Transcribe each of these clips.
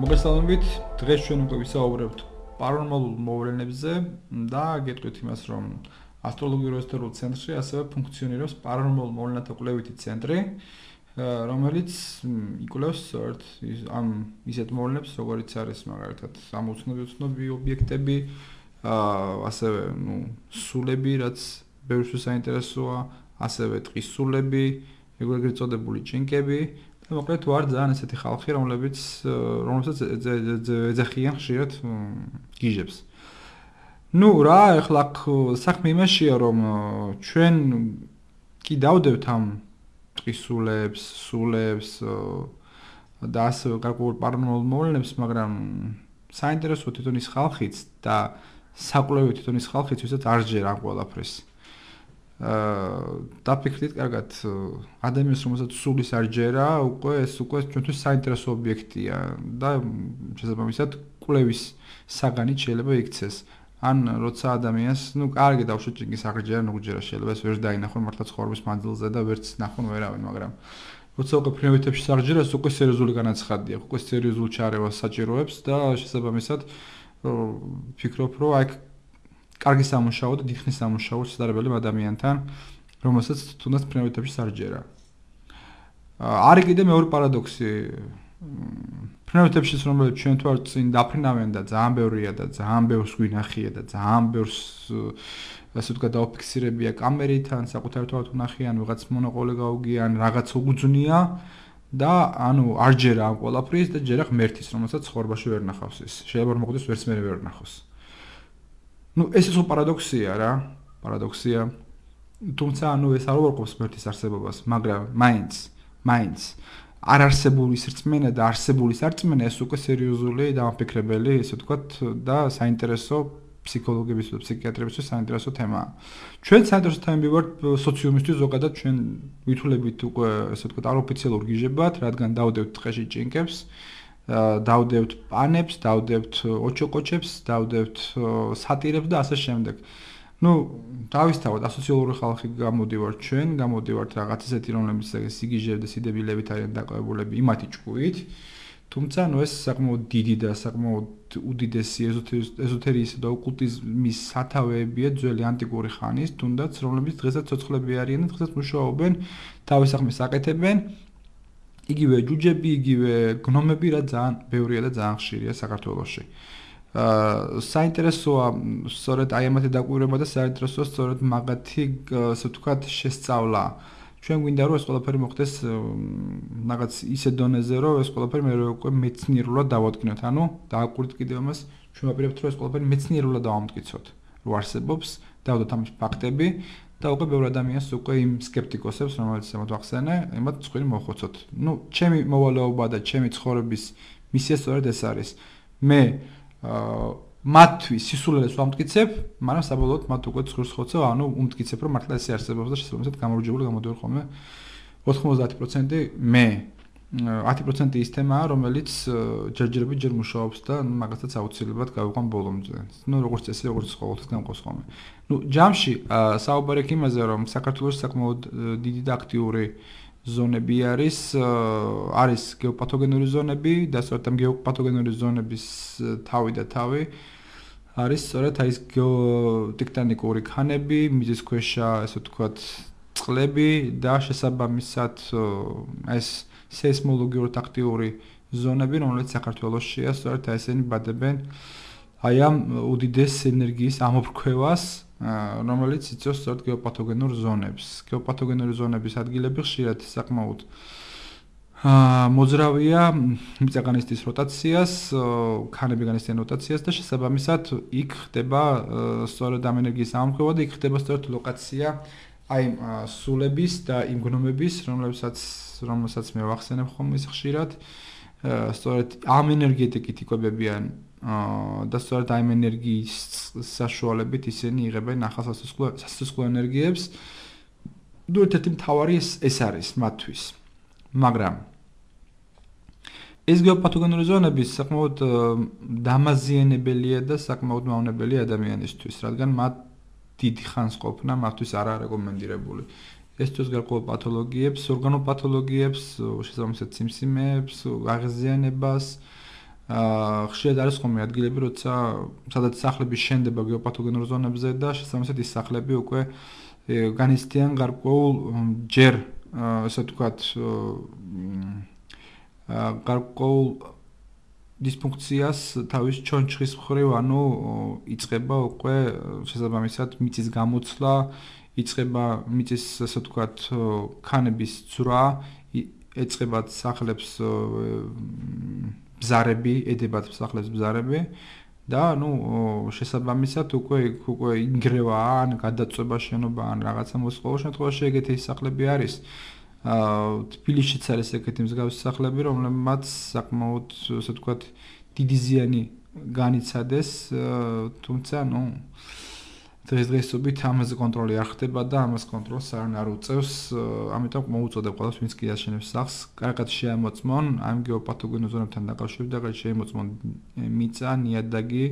მოგესალმებით. დღეს ჩვენ უკვე ვისაუბრებთ პარანორმალურ მოვლენებზე და გეტყვით იმას, რომ ასტროლოგიურ ესოტერულ ცენტრში ასევე ფუნქციონირებს პარანორმალურ მოვლენათა კვლევითი ცენტრი, რომელიც იკვლევს ამ ისეთ მოვლენებს, როგორიც არის მაგალითად ამოცნობი ობიექტები, ასევე სულები, რაც ბევრს საინტერესოა, ასევე ტყის სულები, ეგრეთ წოდებული ჭინკები. მოკლედ ვარ ძალიან ესეთი ხალხი, რომელსაც ეძახიან ხშირად გიჟებს. რა, ეხლა საქმე იმაშია, რომ ჩვენ კი დავდევთ ამ ტყის სულებს და ასევე გარკვეულ პარანორმალურ მოვლენებს, მაგრამ საინტერესო თვითონ ის ხალხიც და საკვლევი თვითონ ის ხალხიც, ვისაც არ ჯერ ამ ყველაფერს. დაფიქრდით კარგად, ადამიანს რომელსაც სულის არ ჯერა, ეს უკვე ჩვენთვის საინტერესო ობიექტია და შესაბამისად კვლევის საგანით შეიძლება იქცეს. ან როცა ადამიანს, კარგი დავუშვით ჭინკის აღჯერა, ნუგჯერა შეიძლება ეს ვერ დაინახონ მართლა ცხოვრების მანძილზე და ვერც ნახონ ვერავინ, მაგრამ როცა უკვე პრიმიტივებში აღჯერა, ეს უკვე სერიოზული განაცხადია, უკვე სერიოზულ ჩარევას საჭიროებს და შესაბამისად ფიქრობ, რომ აი კარგი სამუშაო და დიდხნის სამუშაო შესაძლებელი ადამიანთან, რომელსაც თუნდაც პრიმიტივებში აღჯერა. არის კიდე მეორე პარადოქსი. პრიმიტივში რომელიც ჩვენ თვარ წინ დაფრინავენ და ძალიან ბევრია და ძალიან ბევრს გვინახია და ძალიან ბევრს ასე ვთქვათ დაუფიქსირებია კამერიდან, საკუთარ თვალთ უნახიან, ვიღაც მონოყოლე გაუგიან, რაღაც უგძნია და არ ჯერა ამ ყველაფრის და ჯერა ღმერთის, რომელსაც ცხოვრებაში ვერ ნახავს ის. შეიძლება რომ მოხდეს ვერც მე ვერ ნახოს. ეს ისო პარადოქსია რა, პარადოქსია. თუმცა ეს არ უარყოფს ღმერთის არსებობას, მაგრამ მაინც არარსებული სირწმენა და არსებული სარწმენა ეს უკვე სერიოზული დამაფიქრებელი, ესე ვთქვათ, და საინტერესო ფსიქოლოგების და ფსიქიატრებისთვის საინტერესო თემაა. ჩვენ საინტერესო თემები ვართ სოციუმისთვის ზოგადად ჩვენ ვითვლებით უკვე ესე ვთქვათ აროფიციალურ გიჟებად, რადგან დავდევთ ტყეში ჭინკებს, დავდევთ პანებს, დავდევთ ოჩოკოჩებს, დავდევთ სატირებს და ასე შემდეგ. დავისთავოთ ასოციალური ხალხი გამოდივართ ჩვენ, გამოდივართ რაღაც ისეთი რომლებიც სიგიჟეები და სიდებილებით არიან დაკავებულები იმათი ჭკუით. თუმცა ეს საკმაოდ დიდი და საკმაოდ უდიდესი ეზოთერიის და ოკულტიზმის სათავეებია ძველი ანტიკური ხანის, თუნდაც რომლებიც დღესაც ცოცხლები არიან და დღესაც მუშაობენ, თავის საქმეს აკეთებენ. იგივე ჯუჯები, იგივე გნომები, რა ძალიან ბევრია და ძალიან ხშირია საქართველოში. საინტერესოა სწორედ აი ამათი დაკვირვება და საინტერესოა სწორედ მაგათი, ასე ვთქვათ, შესწავლა. ჩვენ გვინდა რომ ეს ყველაფერი მოხდეს რაღაც ისე დონეზე, რომ ეს ყველაფერი მე უკვე მეცნიერულად დავადგინოთ. დააკვირდით კიდევ ამას, ჩვენ ვაპირებთ რომ ეს ყველაფერი მეცნიერულად დავამტკიცოთ, რომ არსებობს, დავდოთ ამის ფაქტები და უკვე ბევრ ადამიანს უკვე იმ სკეპტიკოსებს, რომელიც ამათ ვახსენე, იმათ წვირი მოხოცოთ. ჩემი მოვალეობა და ჩემი ცხოვრების მისია სწორედ ეს არის. მე მათთვის სისულელეს ვამტკიცებ, მაგრამ საბოლოოდ მათ უკვე ცხრილს ხოცევ, უმტკიცებ, რომ მართლა ესე არსებობს და შესაბამისად გამარჯვებული გამოდივარ ხოლმე 90%, მე 10% ის თემაა, რომელიც ჯერჯერობით ჯერ მუშაობს და მაგასაც აუცილებლად გავიყვან ბოლომდე. როგორც წესი, როგორც ყოველთვის გამყავს ხოლმე. ჯამში საუბარი იქ იმაზე, რომ საქართველოში საკმაოდ დიდი და აქტიური ზონები არის გეოპათოგენური ზონები და სწორედ ამ გეოპათოგენური ზონების თავი არის სწორედ ეს გეოტექტონიკური ქანები, მიწისქვეშა, ასე ვთქვათ, წყლები და შესაბამისად ეს სეისმოლოგიურად აქტიური ზონები, რომელიც საქართველოშია, სწორედ ესენი ბადებენ აი ამ უდიდეს ენერგიის ამოფრქვევას, რომელიც იწვევს სწორედ გეოპათოგენურ ზონებს. გეოპათოგენური ზონების ადგილები ხშირად საკმაოდ მოძრავია, მიწა განიცდის როტაციას, ქანები განიცდიან როტაციას და შესაბამისად იქ ხდება სწორედ ამ ენერგიის ამოფრქვევა და იქ ხდება სწორედ ლოკაცია აი სულების და იმ გნომების, რომელსაც მე ვახსენებ ხოლმე ხშირად, სწორედ ამ ენერგეტიკით იკვებებიან და სწორედ ამ ენერგიის საშუალებით ისინი იღებენ ახალსასასვლელ ენერგიებს. ერთ-ერთი მთავარი ეს არის მათთვის. მაგრამ ეს გეოპათოგენური ზონები საკმაოდ დამაზიანებელია და საკმაოდ მავნებელია ადამიანისთვის, რადგან მათ დიდი ხანს ყოფნა მათთვის არაა რეკომენდირებული. ეს თვითონ გარკვეულ პათოლოგიებს, ორგანოპათოლოგიებს, შესაბამისად სიმსიმეებს, აღზიანებას ხშირად არის ხოლმე ადგილები, როცა სადაც სახლები შენდება გეოპათოგენურ ზონებზე და შესაბამისად ის სახლები უკვე განიცდიან გარკვეულ ჯერ ასე ვთქვათ გარკვეულ დისფუნქციას თავის ჩონჩხის მხრივ, ანუ იწყება უკვე შესაბამისად მიწის გამოცვლა, იწყება მიწის ასე ვთქვათ ქანების ძვრა, ეწყებათ სახლებს ბზარები, ედებათ სახლებს ბზარები და შესაბამისად უკვე ინგრევა ან გადაწვება შენობა ან რაღაცა მოსყოლა შემთხვევაში ეგეთი სახლები არის. თბილისშიც არის ეგეთი მსგავსი სახლები, რომლებმაც საკმაოდ ასე ვთქვათ დიდი ზიანი განიცადეს, თუმცა დღესდღეობით ამაზე კონტროლი არ ხდება და ამას კონტროლს არ უწევს, ამიტომ მოუწოდებ ყველას, ვინც კი აშენებს სახლს, კარგად შეამოწმონ ამ გეოპათოგენურ ზონებთან დაკავშირებით, შეამოწმონ მიწა, ნიადაგი,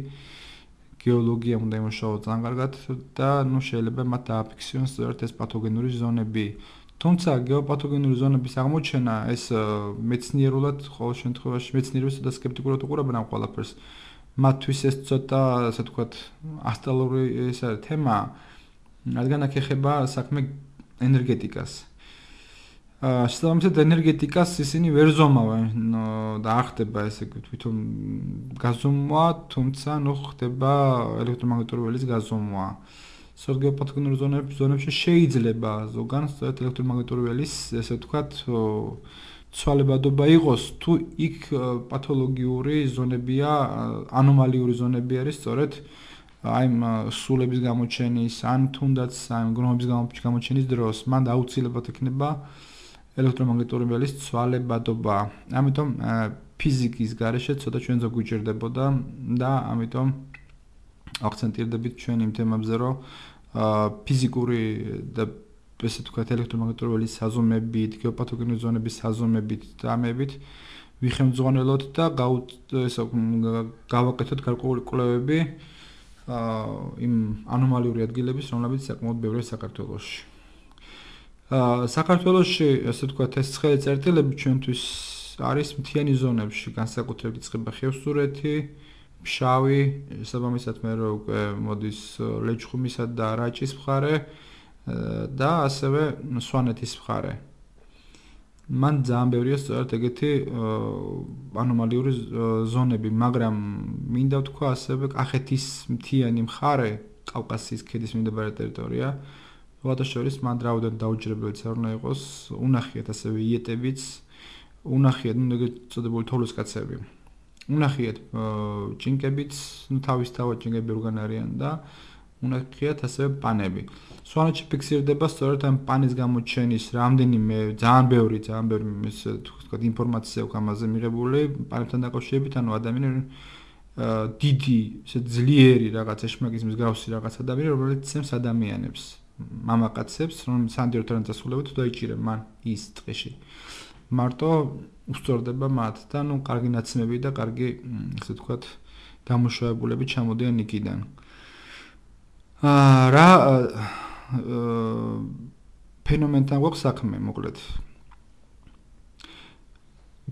გეოლოგია უნდა იმუშაოს ძალიან კარგად და შეიძლება მათ დააფიქსირონ სწორედ ეს პათოგენური ზონები. თუმცა გეოპათოგენური ზონების აღმოჩენა ეს მეცნიერულად ყოველ შემთხვევაში მეცნიერებიც და სკეპტიკურად უყურებენ ამ ყველაფერს. მათთვის ეს ცოტა ასე ვთქვათ ასტრალური ეს არის თემა, რადგან აქ ეხება საქმე ენერგეტიკას. შესაბამისად ენერგეტიკას ისინი ვერ ზომავენ და არ ხდება ესე თვითონ გაზომვა, თუმცა ხდება ელექტრომაგნიტური ველის გაზომვა. სწორედ გეოპათოგენურ ზონებში შეიძლება ზოგან სწორედ ელექტრომაგნიტური ველის ესე ვთქვათ ცვალებადობა იყოს, თუ იქ პათოლოგიური ზონებია, ანომალიური ზონები არის სწორედ აი სულების გამოჩენის, ან თუნდაც აი გრომების გამოჩენის დროს, მან აუცილებლად იქნება ელექტრომაგნიტური ველის ცვალებადობა. ამიტომ ფიზიკის გარეშე ცოტა ჩვენ ზოგ გვიჭირდებოდა და ამიტომ აქცენტირდებით ჩვენ იმ თემებზე, რომ ფიზიკური და ესე ვთქვათ ელექტრომაგნიტური ველის საზომებით, გეოპათოგენური ზონების საზომებით და ამებით ვიხელმძღვანელოთ და გავაკეთოთ გარკვეული კვლევები იმ ანომალიური ადგილების, რომლებიც საკმაოდ ბევრია საქართველოში. საქართველოში ესე ვთქვათ ეს ცხელი წერტილები ჩვენთვის არის მთიანი ზონებში, განსაკუთრებით იწყება ხევსურეთი, ფშავი, შესაბამისად მე უკვე მოდის ლეჩხუმისა და რაჭის მხარე და ასევე სვანეთის მხარე. მან ძალიან ბევრია სწორედ ეგეთი ანომალიური ზონები, მაგრამ მინდა ვთქვა ასევე კახეთის მთიანი მხარე, კავკასიის ქედის მიმდებარე ტერიტორია, ვადაშორის მან რაოდენობით დაუჯერებელიც არ უნდა იყოს, უნახიათ ასევე იეტებიც, უნახიათ ეგრეთ წოდებული თოვლისკაცები. უნახიათ ჭინკებიც, თავისთავად ჭინკები ორგან არიან და უნახიათ ასევე პანები. სვანეთში ფიქსირდება სწორედ ამ პანის გამოჩენის რამდენიმე ძალიან ბევრი ესე ვთქვათ ინფორმაცია აქვს ამაზე მიღებული პანებთან დაკავშირებით, ანუ ადამიანები დიდი, ესე ძლიერი რაღაც ეშმაკის მსგავსი რაღაც ადამიანი, რომელიც ცემს ადამიანებს, მამაკაცებს, რომელიც სანდიორთან დასრულებით დაიჭირება მან ის ტყეში. მარტო უსწორდება მათ და კარგი ნაცნები და კარგი ესე ვთქვათ დამუშავებულები ჩამოდიან იქიდან. რა ფენომენთან გვაქვს საქმე, მოკლედ.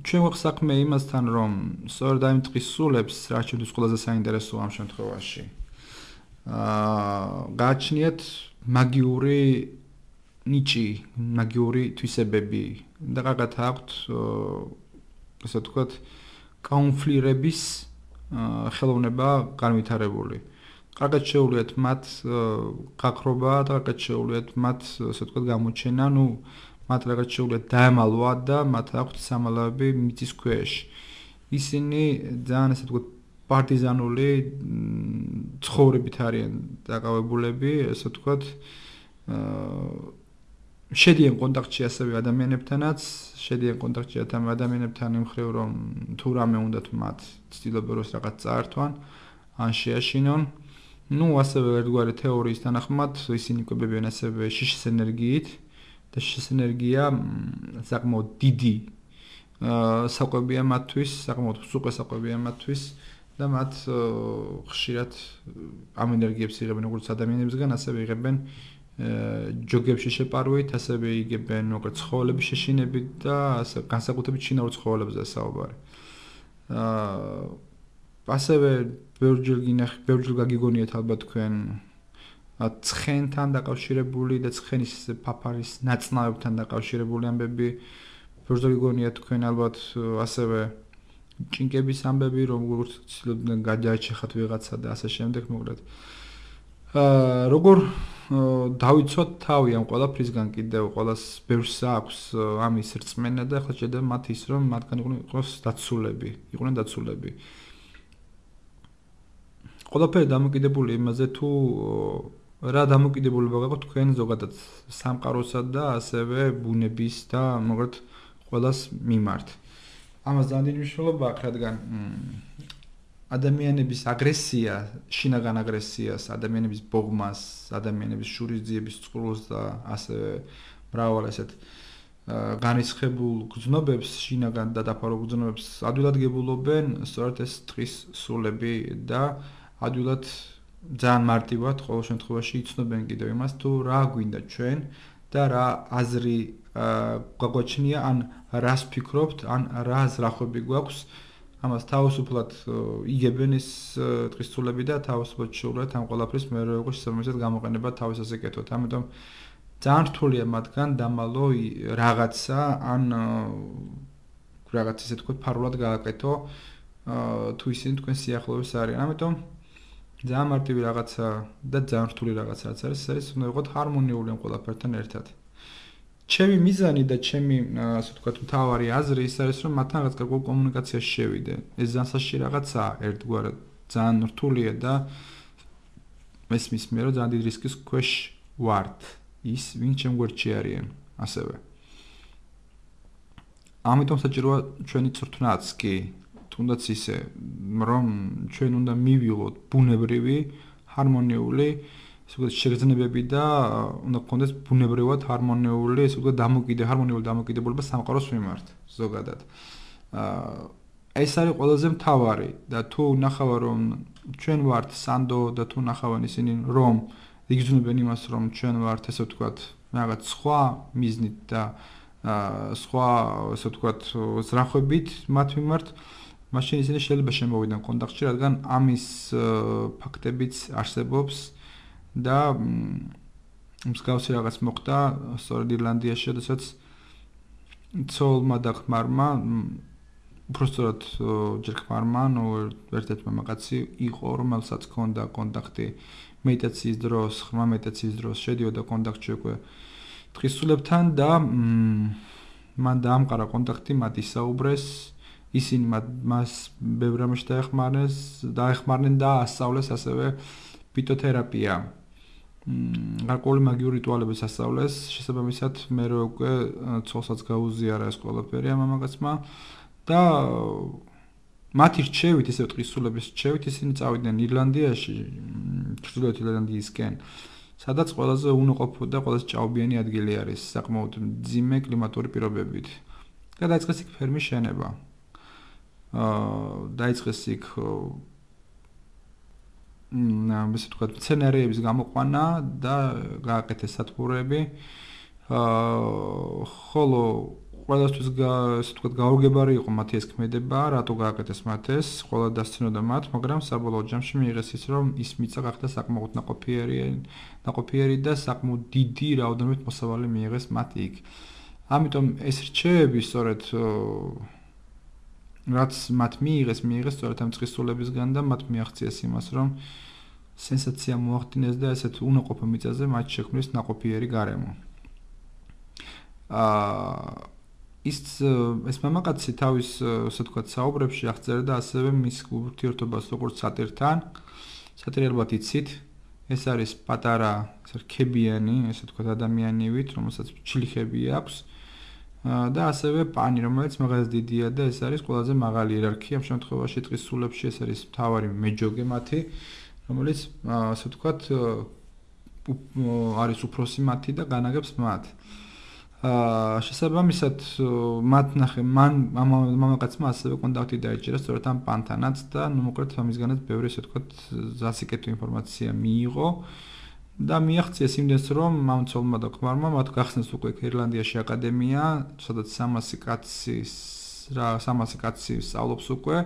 ჩვენ გვაქვს საქმე იმასთან, რომ სწორედ ამ ტყის სულებს, რაც ჩვენთვის ყველაზე საინტერესოა ამ შემთხვევაში, გააჩნიათ მაგიური ნიჭი, მაგიური თვისებები და კარგად აქვთ ესე ვთქვათ კაუნფლირების ხელოვნება განვითარებული. კარგად შეუძლიათ მათ გაქრობა და კარგად შეუძლიათ მათ ასე ვთქვათ გამოჩენა, მათ კარგად შეუძლიათ დაემალვა და მათ აქვთ სამალავები მიწის ქვეშ. ისინი ძალიან ასე ვთქვათ პარტიზანული ცხოვრებით არიან დაკავებულები, ასე ვთქვათ შედიან კონტაქტში ასევე ადამიანებთანაც, შედიან კონტაქტში ადამიანებთან იმ მხრივ, რომ თუ რამე უნდათ მათ ცდილობენ რომ რაღაც წაართვან, ან შეაშინონ. ასევე ერთგვარი თეორიის თანახმად ისინი იკვებებიან ასევე შიშის ენერგიით და შიშის ენერგია საკმაოდ დიდი საკვებია მათთვის, საკმაოდ მსუყე საკვებია მათთვის და მათ ხშირად ამ ენერგიებს იღებენ როგორც ადამიანებისგან, ასევე იღებენ ჯოგებში შეპარვით, ასევე იგებენ როგორც ცხოველების შეშინებით და განსაკუთრებით შინაურ ცხოველებზეა საუბარი. ასევე ბევრჯერ გაგიგონიათ ალბათ თქვენ ცხენთან დაკავშირებული და ცხენის ფაფარის ნაწნავებთან დაკავშირებული ამბები. ბევრჯერ გაგიგონიათ თქვენ ალბათ ასევე ჭინკების ამბები, როგორც ცდილობდნენ გადააჭეხათ ვიღაცა და ასე შემდეგ, მოკლედ. როგორ დავიცვათ თავი ამ ყველაფრისგან კიდევ ყველას ბევრს აქვს ამის რწმენა და ახლა შედება მათ ის რომ მათგან იყვნენ დაცულები. ყველაფერი დამოკიდებული იმაზე თუ რა დამოკიდებულება გაქვთ თქვენ ზოგადად სამყაროსა და ასევე ბუნების და მოკლედ ყველას მიმართ. ამას ძალიან დიდი მნიშვნელობა აქვს, რადგან ადამიანების აგრესია, შინაგან აგრესიას, ადამიანების ბოღმას, ადამიანების შურისძიების წყურვილს და ასევე მრავალ ესეთ განრისხებულ გრძნობებს, შინაგან და დაფარო გრძნობებს ადვილად გებულობენ სწორედ ეს ტყის სულები და ადვილად ძალიან მარტივად ყოველ შემთხვევაში იცნობენ კიდევ იმას თუ რა გვინდა ჩვენ და რა აზრი გაგვაჩნია, ან რას ფიქრობთ, ან რა ზრახვები გვაქვს. ამას თავისუფლად იგებენ ეს ტყის სულები და თავისუფლად შეუძლია ამ ყველაფრის მე როგორ შესაბამისად გამოყენება თავის ასე კეთოთ. ამიტომ ძალიან რთულია მათგან დამალო რაღაცა ან რაღაც ისე თქვა ფარულად გააკეთო თუ ისინი თქვენ სიახლოვეს არიან. ამიტომ ძალიან მარტივი რაღაცა და ძალიან რთული რაღაცა რაც არის, ეს არის უნდა ვიყოთ ჰარმონიული ამ ყველაფერთან ერთად. ჩემი მიზანი და ჩემი ასე ვთქვათ მთავარი აზრი ის არის რომ მათთან რაღაც გარკვეულ კომუნიკაციაში შევიდე. ეს ძალიან სასჭირო რაღაცაა ერთგვარად, ძალიან რთულია და მესმის მე რომ ძალიან დიდი რისკის ქვეშ ვართ ის ვინ ჩემ გვერდში არიან ასევე. ამიტომ საჭიროა ჩვენი წვრთნაც კი, თუნდაც ისე რომ ჩვენ უნდა მივიღოთ ბუნებრივი, ჰარმონიული შეგრძნებები და უნდა გქონდეს ბუნებრივად ჰარმონიული, ესე ვთქვათ, ჰარმონიული დამოკიდებულება სამყაროს მიმართ ზოგადად. ეს არის ყველაზე მთავარი და თუ ნახავარ რომ ჩვენ ვართ სანდო და თუ ნახავენ ისინი რომ იგრძნობენ იმას რომ ჩვენ ვართ ესე ვთქვათ რაღაც სხვა მიზნით და სხვა ესე ვთქვათ ზრახვებით მათ მიმართ, მაშინ ისინი შეიძლება შემოვიდნენ კონტაქტში, რადგან ამის ფაქტებიც არსებობს. და მსგავსი რაღაც მოხდა სწორედ ირლანდიაში, როდესაც ცოლმა და ხმარმა, უბრალოდ ჯერ ხმარმა, ერთ-ერთი მამაკაცი იყო, რომელსაც ჰქონდა კონტაქტი მედიტაციის დროს, ხმა მედიტაციის დროს შედიოდა კონტაქტში უკვე ტყის სულებთან და მან დაამყარა კონტაქტი, მათ ისაუბრეს, ისინი მას ბევრ რამეში დაეხმარნენ და ასწავლეს ასევე ფიტოთერაპია. გარკვეული მაგიური რიტუალების ასწავლეს, შესაბამისად მე რო უკვე ცოლსაც გაუზიარა ეს ყველაფერი ამ მამაკაცმა და მათი რჩევით, ისე ტყის სულების რჩევით ისინი წავიდნენ ირლანდიაში, ჩრდილოეთ ირლანდიისკენ, სადაც ყველაზე უნაყოფო და ყველაზე ჭაობიანი ადგილი არის, საკმაოდ მძიმე კლიმატური პირობებით. და დაიწყეს იქ ფერმის შენება. დაიწყეს იქ ესე ვთქვათ, სცენარიების გამოყვანა და გააკეთეს სათბურები. ხოლო ყველასთვის ესე ვთქვათ, გაურგებარი იყო მათი ეს ქმედება, რატო გააკეთეს მათ ეს, ყველა დასცინოდა მათ, მაგრამ საბოლოო ჯამში მიიღეს ის, რომ ის მიწა გახდა საკმაოდ ნაყოფიერი და საკმაოდ დიდი რაოდენობით მოსავალი მიიღეს მათ იქ. ამიტომ ეს რჩევები სწორედ რაც მათ მიიღეს სწორედ ამ ტყის სულებისგან და მათ მიაღწიეს იმას, რომ სენსაცია მოახდინეს და ესეთ უნაყოფო მიწაზე მათ შექმნეს ნაყოფიერი გარემო. ეს მამაკაცი თავის ასე ვთქვათ საუბრებში აღწერდა ასევე მის ურთიერთობას როგორც სატირთან. სატირი ალბათ იცით, ეს არის პატარა რქებიანი, ასე ვთქვათ ადამიანივით, რომელსაც ჩლიხები აქვს. და ასევე პანი, რომელიც მაგას დიდია და ეს არის ყველაზე მაღალი იერარქია ამ შემთხვევაში ტყის სულებში, ეს არის მთავარი მეჯოგე მათი, რომელიც ასე ვთქვათ არის უფროსი მათი და განაგებს მათ. შესაბამისად მათ ნახე მამაკაცმა ასევე კონტაქტი დაიჭირა სწორედ ამ პანთანაც და მოკლედ ამისგანაც ბევრი ასე ვთქვათ სასიკეთო ინფორმაცია მიიღო. და მიაღწიეს იმდენს, რომ მამცოლმა და ქმარმა მათ გახსნეს უკვე ირლანდიაში აკადემია, სადაც 300 კაცი სწავლობს უკვე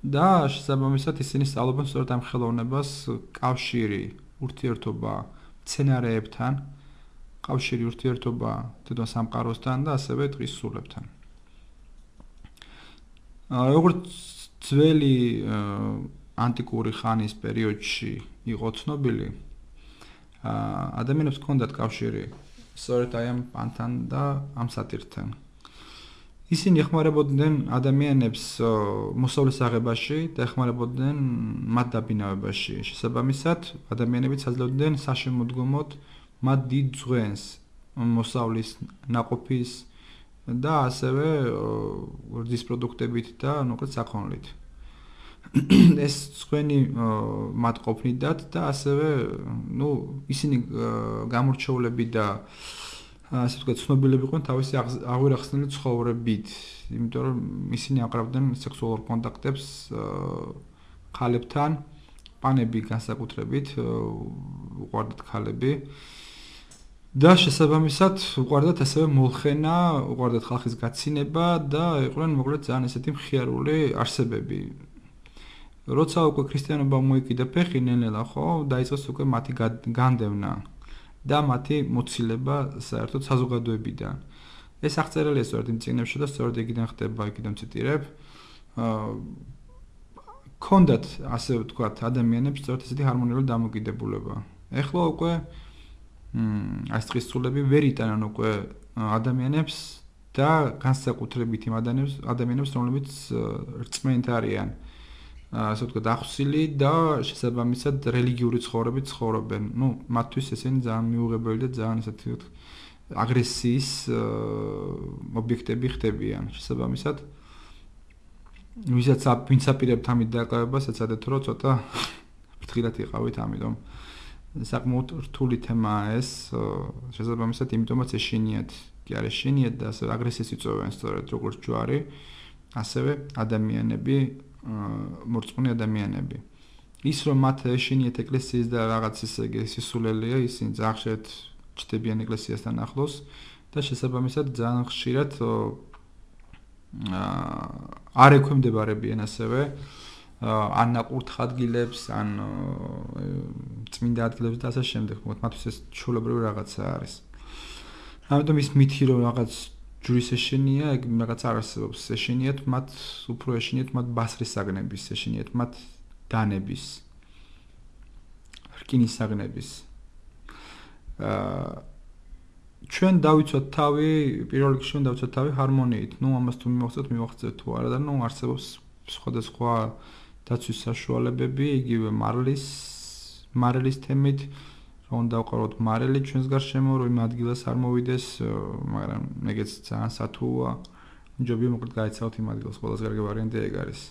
და შესაბამისად ისინი სწავლობენ სწორედ ამ ხელოვნებას კავშირი, ურთიერთობა მცენარეებთან, კავშირი ურთიერთობა თვითონ სამყაროსთან და ასევე ტყის სულებთან. როგორც ძველი ანტიკური ხანის პერიოდში იყო ცნობილი, ადამიანებს ჰქონდათ კავშირი სწორედ აი ამ პანთან და ამ სატირთან. ისინი ეხმარებოდნენ ადამიანებს მოსავლის აღებაში და ეხმარებოდნენ მათ დაბინავებაში. შესაბამისად, ადამიანები აძლევდნენ საშემოდგომოდ მათ დიდ ძღვენს მოსავლის ნაყოფის და ასევე რძის პროდუქტებით და ნუკლეც საქონლით. ეს ძღვენი მათ ყოფნიდათ და ასევე ისინი გამორჩეულები და ასე ვთქვათ, ცნობილები იყვნენ თავისი აღვირახსნილი ცხოვრებით, იმიტომ რომ ისინი აყრავდნენ სექსუალურ კონტაქტებს ქალებთან, პანები განსაკუთრებით უყვარდათ ქალები და შესაბამისად უყვარდათ ასევე molxena, უყვარდათ ხალხის გაცინება და იყვნენ მოკლედ ძალიან ესეთი მხიარული არსებები. როცა უკვე ქრისტიანობა მოიკიდა ფეხი ნელ-ნელა, ხო, დაიწყეს უკვე მათი განდევნა და მათი მოცილება საერთოდ საზოგადოებიდან. ეს აღწერილია სწორედ იმ წიგნებში და სწორედ იქიდან ხდება, იქიდან ციტირებ. ქონდათ, ასე ვთქვათ, ადამიანებს სწორედ ესეთი ჰარმონიული დამოკიდებულება. ეხლა უკვე ეს ტყის სულები ვერ იტანან უკვე ადამიანებს და განსაკუთრებით იმ ადამიანებს, რომლებიც რწმენით არიან. ასე ვთქვათ, ახსილი და შესაბამისად რელიგიური ცხოვრებით ცხოვრობენ. მათთვის ესენი ძალიან მიუღებელი და ძალიან ესეთი აგრესიის ობიექტები ხდებიან. შესაბამისად, ვინც აპირებთ ამით დაკავებას, ეცადეთ რომ ცოტა ფრთხილად იყავით, ამიტომ საკმაოდ რთული თემაა ეს. შესაბამისად, იმიტომაც ეშინიათ, კი არ ეშინიათ და ასე აგრესიას იწვევენ სწორედ როგორც ჯვარი, ასევე ადამიანები მორწმუნე ადამიანები. ის რომ მათ ეშინიათ ეკლესიის და რაღაც ისე სისულელია, ისინი ძახშეთ ჩდებიან ეკლესიასთან ახლოს და შესაბამისად ძალიან ხშირად არ ექვემდებარებიან ასევე ან ნაკურთხ ადგილებს, ან წმინდა ადგილებს და ასე შემდეგ. მათთვის ეს ჩვეულებრივი რაღაცა არის. ამიტომ ის მითი რომ რაღაც ჯვრის ეშინია, ეგ რაღაც არ არსებობს. ეშინიათ მათ, უფრო ეშინიათ მათ ბასრის საგნების, ეშინიათ მათ დანების, რკინის საგნების. ჩვენ დავიცვათ თავი, პირველ რიგში ჩვენ დავიცვათ თავი ჰარმონიით. ამას თუ მივახცევთ თუ არა და არსებობს სხვადასხვა დაცვის საშუალებები, იგივე მარილის თემით, რომ დავყაროთ მარილი ჩვენს გარშემო, რომ იმ ადგილას არ მოვიდეს, მაგრამ ეგეც ძალიან სათუოა. ჯობია მოკლედ გაიცავთ იმ ადგილას, ყველაზე კარგი ვარიანტი ეგ არის.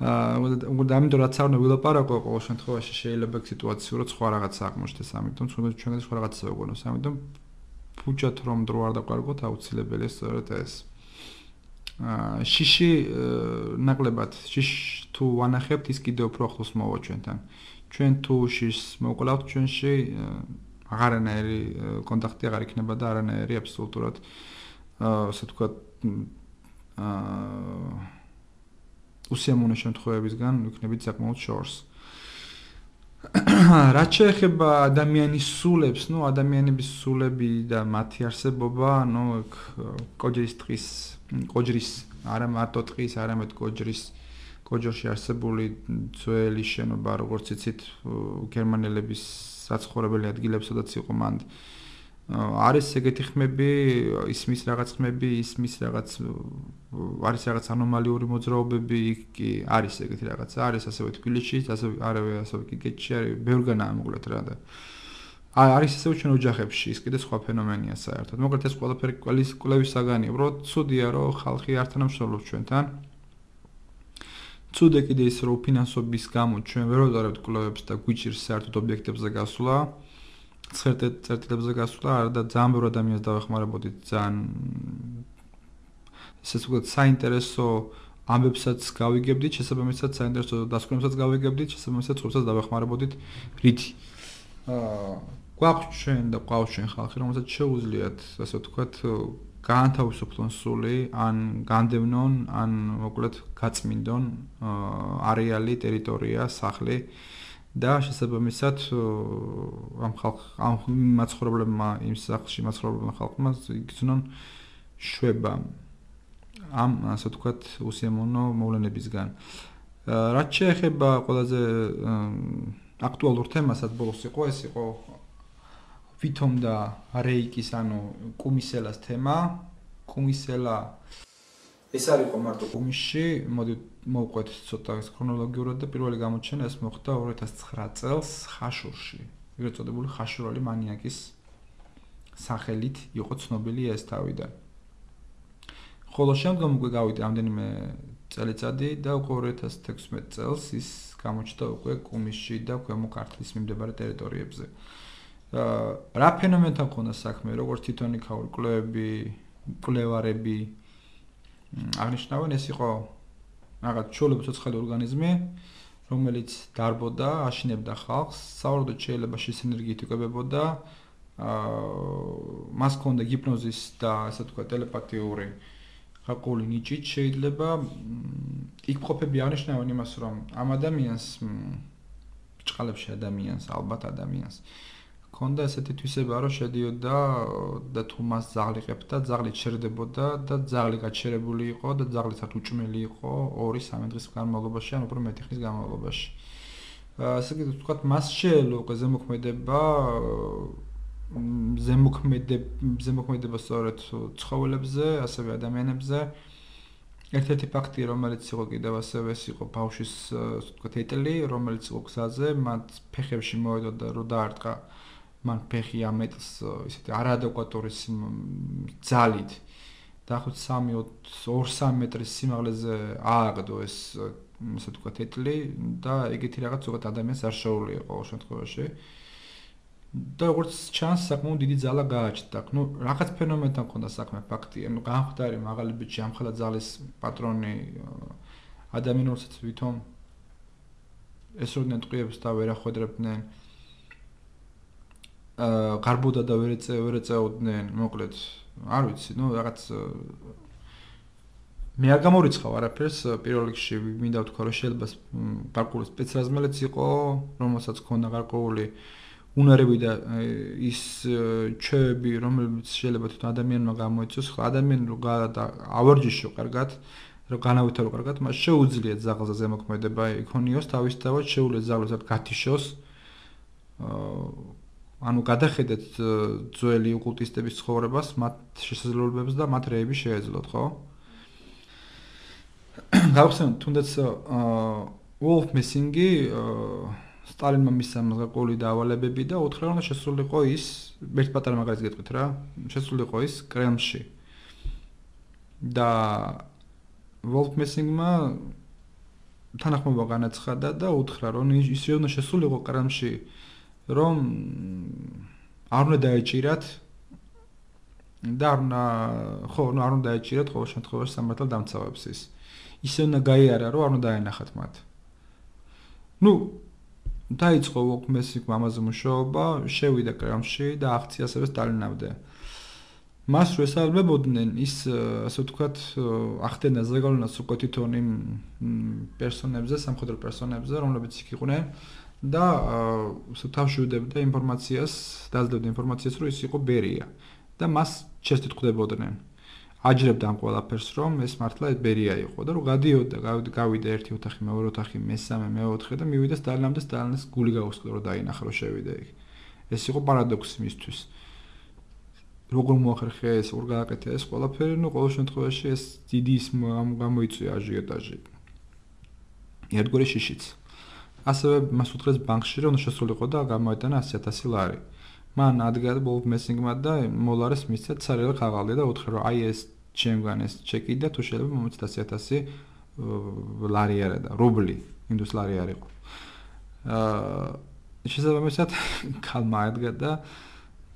ამიტომ რაც არ უნდა ვილაპარაკო, ყოველ შემთხვევაში შეიძლება ეგ სიტუაციურად სხვა რაღაცა აღმოჩნდეს, ამიტომ ჩვენ სხვა რაღაცა ვეუბნოს, ამიტომ ფუჭად რომ დრო არ დაყარგოთ, აუცილებელია სწორედ ეს. შიში ნაკლებად, შიშ თუ ვანახებთ, ის კიდევ უფრო ახლოს მოვა ჩვენთან. ჩვენ თუ შიშს მოვკლავთ ჩვენში, აღარანაირი კონტაქტი აღარ იქნება და არანაირი აბსოლუტურად ასე ვთქვათ უსიამოვნო შემთხვევებისგან ვიქნებით საკმაოდ შორს. რაც შეეხება ადამიანის სულებს, ადამიანების სულები და მათი არსებობა, კოჯრის, არა მარტო ტყის, არამედ კოჯორში არსებული ძველი შენობა, როგორც იცით, გერმანელების საცხოვრებელი ადგილები, სადაც იყო მანდ. არის ეგეთი ხმები, ისმის რაღაც ხმები, არის რაღაც ანომალიური მოძრაობები, იქ კი არის ეგეთი რაღაცა, არის ასევე თბილისში, ასევე კიკეთში, არის ბევრგანაა მოკლედ რა და არის ასევე ჩვენ ოჯახებში, ის კიდე სხვა ფენომენია საერთოდ. მოკლედ ეს ყველაფერი კვლევის საგანია, უბრალოდ ცუდია რომ ხალხი არ თანამშრომლობს ჩვენთან. ცუდია კიდე ის რომ ფინანსობის გამო ჩვენ ვერ ვატარებთ კვლევებს და გვიჭირს საერთოდ ობიექტებზე გასვლა. წერტილებზე გასვლა და ძალიან ბევრ ადამიანს დავეხმარებოდით ძალიან ესე ვთქვათ საინტერესო ამბებსაც გავიგებდით, შესაბამისად საინტერესო დასკვნებსაც გავიგებდით, შესაბამისად სხვებსაც დავეხმარებოდით რითი. გვაქვს ჩვენ და ყავს ჩვენ ხალხი, რომელსაც შეუძლიათ, ასე ვთქვათ, გაანთავისუფლონ სული, ან განდევნონ, ან მოკლედ გაწმინდონ არეალი, ტერიტორია, სახლი და შესაბამისად ამ მაცხოვრებლებმა იმ სახლში მაცხოვრებლებმა ხალხმა იგრძნონ შვება ამ ასე ვთქვათ უსიამოვნო მოვლენებისგან. რაც შეეხება ყველაზე აქტუალურ თემასაც ბოლოს იყო, ეს იყო ვითომ და რეიკის, ანუ კუმისელას თემა. კუმისელა ეს არ იყო მარტო კუმისში, მოდი მოვყვეთ ცოტა ქრონოლოგიურად და პირველი გამოჩენა ეს მოხდა 2009 წელს ხაშურში. ეგრეთ წოდებული ხაშურალი მანიაკის სახელით იყო ცნობილი ეს თავიდან. ხოლო შემდგომ უკვე გავიდა რამდენიმე წელიწადი და უკვე 2016 წელს ის გამოჩნდა უკვე კუმისში და ქვემო ქართლის მიმდებარე ტერიტორიებზე. რა ფენომენთან ქონდა საქმე, როგორც თვითონ იქაური კვლევარები აღნიშნავენ, ეს იყო რაღაც ჩვეულებრივი ცოცხალი ორგანიზმი, რომელიც დარბოდა, აშინებდა ხალხს, სავარაუდოდ შეიძლება შის ენერგიით იკვებებოდა, მას ჰქონდა ჰიპნოზის და ასე ვთქვათ ტელეპათიური გაყოლი ნიჭით შეიძლება იქ ყოფები აღნიშნავენ იმას, რომ ამ ადამიანს ბრჭყალებში ადამიანს, ალბათ ადამიანს ჰქონდა ესეთი თვისება, რომ შედიოდა და თუ მას ძაღლი ყებდა, ძაღლი ჩერდებოდა და ძაღლი გაჩერებული იყო და ძაღლიცად უჭმელი იყო 2-3 დღის განმავლობაში, ან უფრო მეტი ხნის განმავლობაში. ასე ვთქვათ, მას შეეძლო უკვე ზემოქმედება სწორედ ცხოველებზე, ასევე ადამიანებზე. ერთ-ერთი ფაქტი, რომელიც იყო კიდევ ასევე ეს იყო ბავშვის ვთქვათ ეტლი, რომელიც იყო გზაზე, მათ ფეხებში მოედო და რო დაარტყა მან ფეხი ამ ეტლს ისეთი არაადეკვატური ძალით დაახლოებით 2-3 მეტრის სიმაღლეზე ააგდო ეს ასე ვთქვათ ეტლი და ეგეთი რაღაც ზოგადად ადამიანს არ შეუძლია ყოველ შემთხვევაში. და როგორც ჩანს, საკმაოდ დიდი ძალა გააჩნდა. ნუ რაღაც ფენომენთან ქონდა საქმე ფაქტია. ნუ გამხდარი მაღალი ბიჭი ამხელა ძალის პატრონი ადამიანებსაც ვითომ ესროდნენ ტყუებს და ვერ ახვედრებდნენ. გარბოდა და ვერ ეწეოდნენ, მოკლედ, არ ვიცი, ნუ რაღაც მე არ გამორიცხავ არაფერს, პირველ რიგში მინდა ვთქვა, რომ შეიძლება გარკვეული სპეცრაზმელიც იყო, რომელსაც ჰქონდა გარკვეული უნარები და ის ჩვევები, რომლებიც შეიძლება თვითონ ადამიანმა გამოიწვიოს, ადამიანი რო ავარჯიშო კარგად, რო განავითარო კარგად, მას შეუძლია ძაღლზე ზემოქმედება იქონიოს, თავისთავად შეუძლია ძაღლზე გათიშოს. ანუ გადახედეთ ძველი ოკულტისტების ცხოვრებას, მათ შესაძლებლობებს და მათ რეები შეეძლოთ, ხო? გავხსენოთ თუნდაც Wolf Messingi სტალინმა მისცა გარკვეული დავალებები და უთხრა რომ შესულიყო ის ერთ პატარა მაგალითს გეტყვით რა, შესულიყო ის კრემლში. და Wolf Messingმა თანახმობა განაცხადა და უთხრა რომ ის უნდა შესულიყო კრემლში რომ არ უნდა დაეჭირათ და არ უნდა დაეჭირათ ყოველ შემთხვევაში სამართალ დამცავებს ის. ისე უნდა გაიარა რომ არ უნდა დაენახათ მათ. ნუ დაიწყო Wolf Messingმა ამაზე მუშაობა, შევიდა კრემლში და აქცია ასევე სტალინამდე. მას რო ესალმებოდნენ ის ასე ვთქვათ ახდენა ზეგავლენას უკვე თვითონ იმ პერსონებზე, სამხედრო პერსონებზე, რომლებიც იქ იყვნენ და თავშევდებდა ინფორმაციას, დაძლევდა ინფორმაციას, რომ ის იყო ბერია და მას შეესტყდებოდნენ. აჯრებდა ამ ყველაფერს, რომ ეს მართლა ბერია იყო და რომ გადიოდა, გავიდა ერთი ოთახი, მეორე ოთახი, მესამე, მეოთხე და მივიდა სტალინამდე, სტალინის გული გაუსწრო რომ დაინახა რომ შევიდა იქ. ეს იყო პარადოქსი მისთვის. როგორ მოახერხა ეს, როგორ გააკეთა ეს ყველაფერი, ნუ ყოველ შემთხვევაში ეს დიდი ის გამოიწვია აჟიოტაჟი. ერთგვარი შიშიც. ასევე მას უთხრეს ბანკში რომ შესულიყო და გამოეტანა 100,000 ლარი. მან ადგა Wolf Messingმა და მოლარეს მისცა ცარიელ ხაღალდი და უთხრა რომ აი ეს ჩემგან ეს ჩეკი და თუ შეიძლება მომეცით 100,000 ლარი არა და რუბლი, ინდუს ლარი არ იყო. შესაბამისად ქალმა ადგა და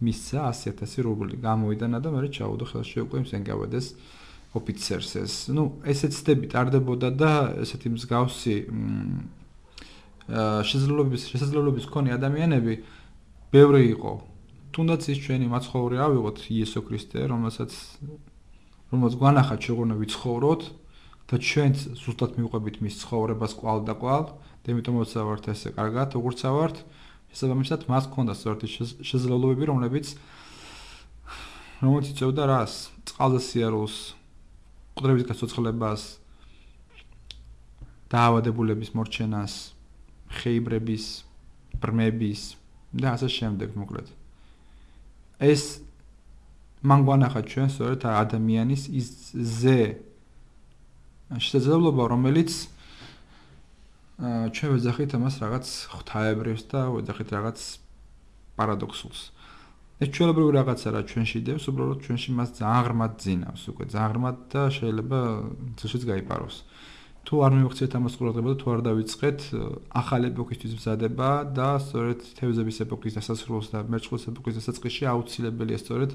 მისცა 100,000 რუბლი. გამოვიდანა და მე ჩაუდო ხელში უკვე იმსენგავედეს ოფიცერს ეს. ნუ ესეც ცდები ტარდებოდა და ესეთი მსგავსი შესაძლებლობის მქონე ადამიანები ბევრი იყო. თუნდაც ის ჩვენი მაცხოვრე ავიღოთ იესო ქრისტე, რომელსაც რომელსაც გვანახათ შეგვიძლია ვიცხოვროთ და ჩვენც ზუსტად მივყვებით მის ცხოვრებას კვალ და კვალ, და იმიტომაც ვართ ესე კარგად, როგორც ვართ, შესაბამისად მას ჰქონდა სწორედ შესაძლებლობები, რომელიც იწვევდა რას? წყალზე სიარულს, მკვდრების გაცოცხლებას, დაავადებულების მორჩენას, ხეიბრების, ბრმების და ასე შემდეგ, მოკლედ. ეს მან გვანახა ჩვენ სწორედ ადამიანის ის ზე შესაძლებლობა, რომელიც ჩვენ ვეძახით ამას რაღაც ღვთაებრებს და ვეძახით რაღაც პარადოქსულს. ეს ჩვეულებრივი რაღაცა რა ჩვენში დევს, უბრალოდ ჩვენში მას ძალიან ღრმად ძინავს, უკვე ძალიან ღრმად და შეიძლება ძილშიც გაიპაროს. თუ არ მივახციეთ ამას ყურადღება და თუ არ დავიწყეთ ახალი ეპოქისთვის მზადება და სწორედ თევზების ეპოქის დასასრულს და მერწყლის ეპოქის დასაწყისში აუცილებელია სწორედ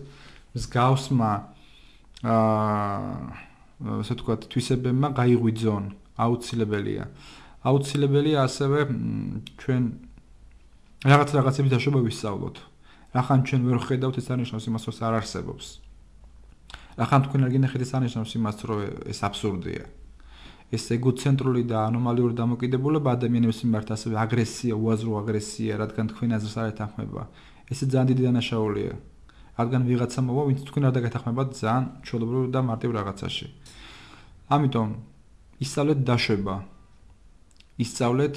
მსგავსმა ასე ვთქვათ თვისებებმა გაიღვიძონ, აუცილებელია ასევე ჩვენ რაღაცების დაშვება ვისწავლოთ. რახან ჩვენ ვერ ხედავთ ეს არნიშნავს იმას, რომ არ არსებობს. რახან თქვენ არ გინახეთ ეს არნიშნავს იმას, რომ ეს აბსურდია. ეს ეგოცენტრული და ანომალიური დამოკიდებულება ადამიანების მიმართ ასევე აგრესია, უაზრო აგრესია, რადგან თქვენ აზრს არ ეთანხმება. ესე ძალიან დიდი დანაშაულია. რადგან ვიღაცა მოვა, ვინც თქვენ არ დაგეთანხმებათ ძალიან ჩვეულებრივ და მარტივ რაღაცაში. ამიტომ ისწავლეთ დაშვება, ისწავლეთ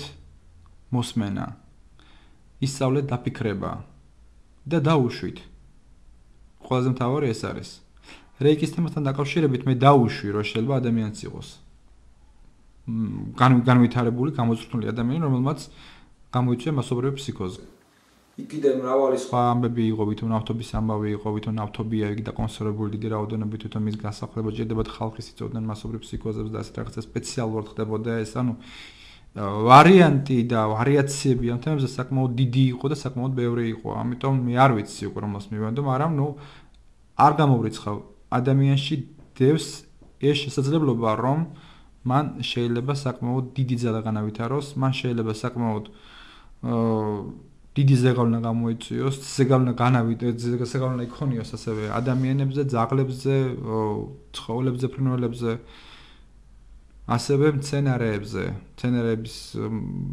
მოსმენა, ისწავლეთ დაფიქრება და დაუშვით. ყველაზე მთავარი ეს არის. რეიკის თემასთან დაკავშირებით მე დაუშვი, რომ შეიძლება ადამიანიც იყოს. განვითარებული, გამოწვრთნული ადამიანი, რომელმაც გამოიწვია მასობრივი ფსიქოზი. კიდევ მრავალი სხვა ამბები იყო, ვითომ ნავთობის ამბავი იყო, ვითომ ნავთობია იგი დაკონსერვებული დიდი რაოდენობით, თვითონ მის გასახლება ჭირდებოდა ხალხის იწვევდნენ მასობრივ ფსიქოზებს და ასე რაღაცა სპეციალურად ხდებოდა ეს, ანუ ვარიანტი და ვარიაციები ამ თემებზე საკმაოდ დიდი იყო და საკმაოდ ბევრი იყო. ამიტომ მე არ ვიცი უკვე რომელს მივანდო, მაგრამ არ გამოვრიცხავ ადამიანში დევს ეს შესაძლებლობა, რომ მან შეიძლება საკმაოდ დიდი ძალა განავითაროს, მან შეიძლება საკმაოდ დიდი ზეგავლენა გამოიწვიოს, ზეგავლენა იქონიოს ასევე ადამიანებზე, ძაღლებზე, ცხოველებზე, ფრინველებზე, ასევე მცენარეების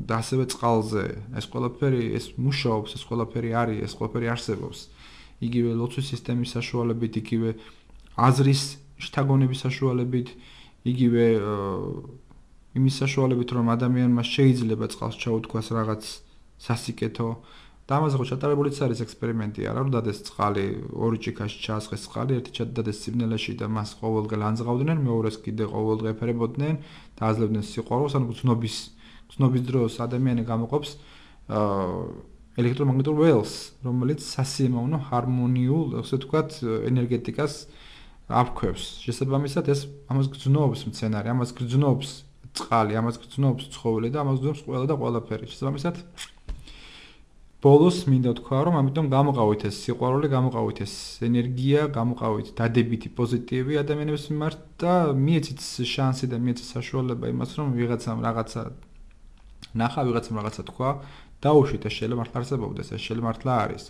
და ასევე წყალზე. ეს ყველაფერი ეს მუშაობს, ეს ყველაფერი არის, ეს ყველაფერი არსებობს. იგივე ლოცვის სისტემის საშუალებით, იგივე აზრის შთაგონების საშუალებით, იგივე იმის საშუალებით, რომ ადამიანმა შეიძლება წყალს ჩაუთქვას რაღაც სასიკეთო და ამაზე ხო ჩატარებულიც არის ექსპერიმენტი, არა რომ დადეს წყალი, ორი ჭიქაში ჩაასხეს წყალი, ერთი ჩადდეს სიბნელეში და მას ყოველდღე ლანძღავდნენ, მეორეს კიდე ყოველდღე ეფერებოდნენ და აძლევდნენ სიყვარულს, ანუ გზნობის დროს ადამიანი გამოყოფს ელექტრომაგნიტურ ველს, რომელიც სასიამოვნო ჰარმონიულ, ასე ვთქვათ, ენერგეტიკას აფქვევს. შესაბამისად ეს ამას გზნობს მცენარე, ამას გზნობს წყალი, ამას გზნობს ცხოველი და ამას გზნობს ყველა და ყველაფერი. შესაბამისად ბოლოს მინდა თქვა, რომ ამიტომ გამოყავით ეს სიყვარული, გამოყავით ეს ენერგია, გამოყავით დადებითი პოზიტივი ადამიანების მიმართ და მიეცით შანსი და მიეცით საშუალება იმას, რომ ვიღაცამ რაღაცა ნახა, ვიღაცამ რაღაცა თქვა, დაუშვით, ეს შეიძლება მართლა არსებობდეს, ეს შეიძლება მართლა არის.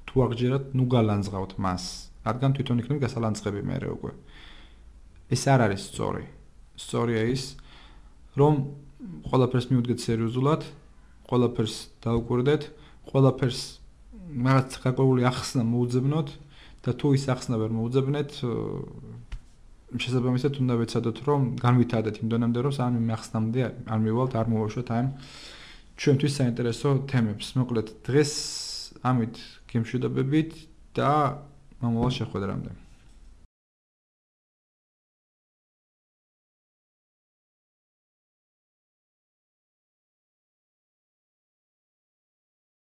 თუ აღჯერათ, ნუ გალანძღავთ მას. რადგან თვითონ იქნებით გასალანძღები მერე უკვე. ეს არ არის სწორი. სწორია ის, რომ ყველაფერს მიუდგეთ სერიოზულად, ყველაფერს დაუკვირდეთ, ყველაფერს რაღაც გარკვეული ახსნა მოუძებნოთ და თუ ის ახსნა ვერ მოუძებნეთ, შესაბამისად უნდა ვეცადოთ, რომ განვითარდეთ იმ დონემდე, რომ სანამ იმ ახსნამდე არ მივალთ, არ მოვაშვათ ამ ჩვენთვის საინტერესო თემებს. მოკლედ დღეს ამით გემშვიდობებით და მომავალ შეხვედრამდე.